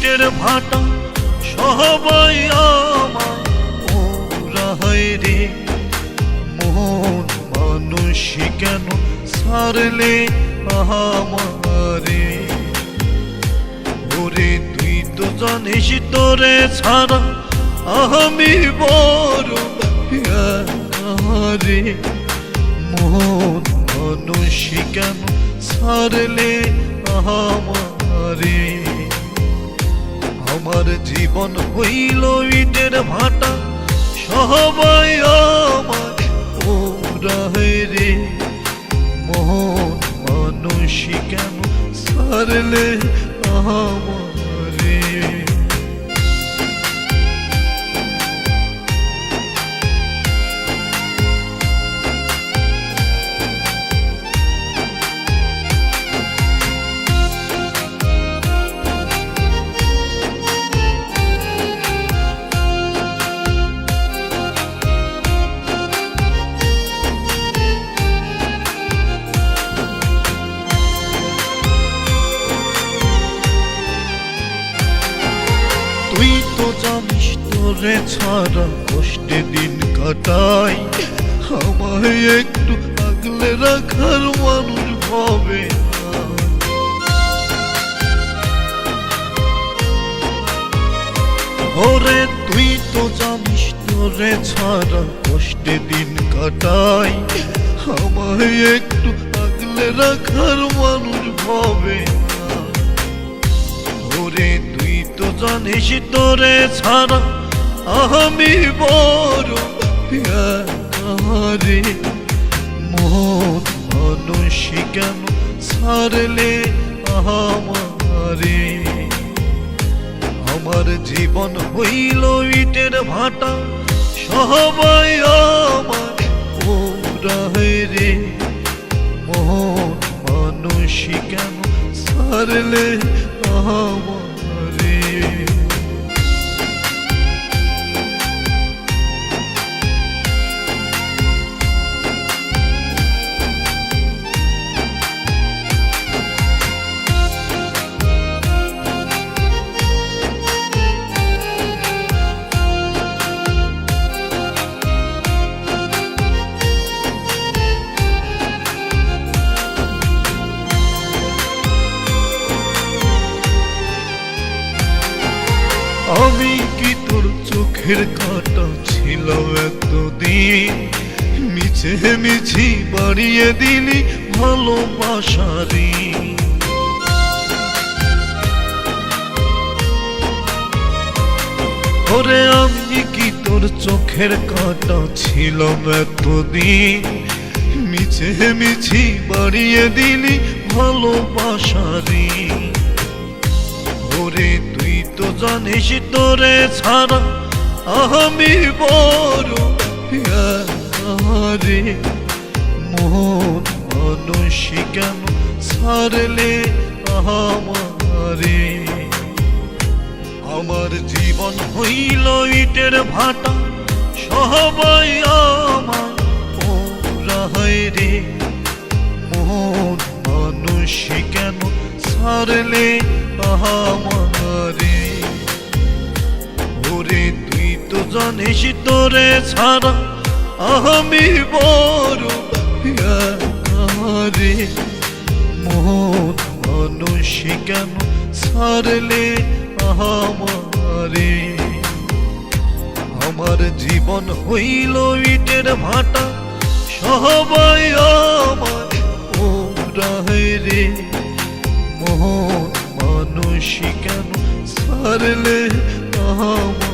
ইটের ভাটা সবাই আমায় পোড়ায় রে। মন মানুষই কেন ছাড়লে আমারে? ওরে তুই তো জানিস তোরে ছাড়া আমি বড় রে। মন মানুষই কেন ছাড়লে আমারে? আমার জীবন হইল ইটের ভাটা সবাই আমায় পোড়ায় রে। মন মানুষই কেন ছাড়লে আমারে? তুই তো জানিস তোরে ছাড়া কষ্টে দিন কাটাই, আমায় একটু আগলে রাখার মানুষ হবে না। ওরে তুই তো জানিস তোরে ছাড়া কষ্টে দিন কাটাই, আমায় একটু আগলে রাখার মানুষ হবে না। ওরে তুই তো জানিস তোরে ছাড়া আমি বড় রে। মন মানুষই কেন ছাড়লে আমারে? আমার জীবন হইল ইটের ভাটা সবাই আমায় পোড়ায় রে। মন মানুষই কেন ছাড়লে আমারে? আমি কি তোর চোখের কাঁটা ছিল এতদিন? মিছে মিছি বাড়িয়ে দিলি ভালোবাসারি। ওরে আমি কি তোর চোখের কাঁটা ছিল এতদিন? মিছে মিছি বাড়িয়ে দিলি ভালোবাসারি। ওরে তুই তো জানিস তোরে ছাড়া আমি বড় রে। মন মানুষই কেন ছাড়লে আমারে? আমার জীবন হইল ইটের ভাটা সবাই আমায় পোড়ায় রে। মন মানুষই কেন ছাড়লে আমারে? ওরে তুই তো জানিস তোরে ছাড়া আমি বড় রে। মন মানুষই কেন ছাড়লে আমারে? আমার জীবন হইল ইটের ভাটা সবাই আমায় পোড়ায় রে। মন মানুষই কেন ছাড়লে আমারে?